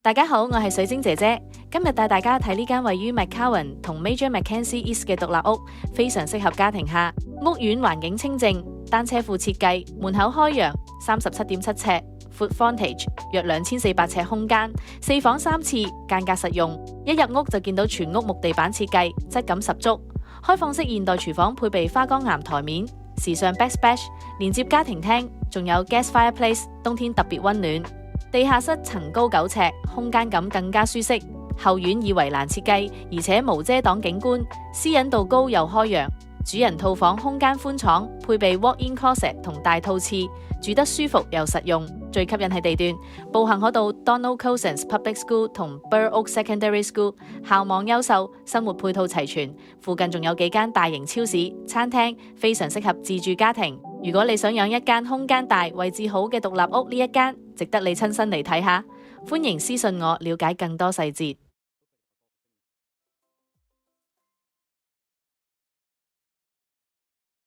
大家好，我係水晶姐姐，今日帶大家睇呢間位於 McCowan 同 Major Mackenzie East 嘅獨立屋，非常適合家庭客。屋苑環境清靜，單車庫設計，門口開揚，37.7尺，闊 frontage 約2400尺空間，4房3廁，間隔實用。一入屋就見到全屋木地板設計，質感十足。開放式現代廚房配備花崗岩台面，時尚 backsplash 連接家庭廳，仲有 gas fireplace， 冬天特別溫暖。地下室層高9尺，空間感更加舒適。後院以圍欄設計，而且無遮擋景觀，私隱度高又開揚。主人套房空間寬敞，配備 walk-in closet 同大套廁，住得舒服又實用。最吸引係地段，步行可到 Donald Cousins Public School 同 Burr Oak Secondary School， 校網優秀，生活配套齊全。附近仲有幾間大型超市、餐廳，非常適合自住家庭。如果你想養一間空間大、位置好嘅獨立屋，呢一間值得你親身嚟睇下。歡迎私信我了解更多細節。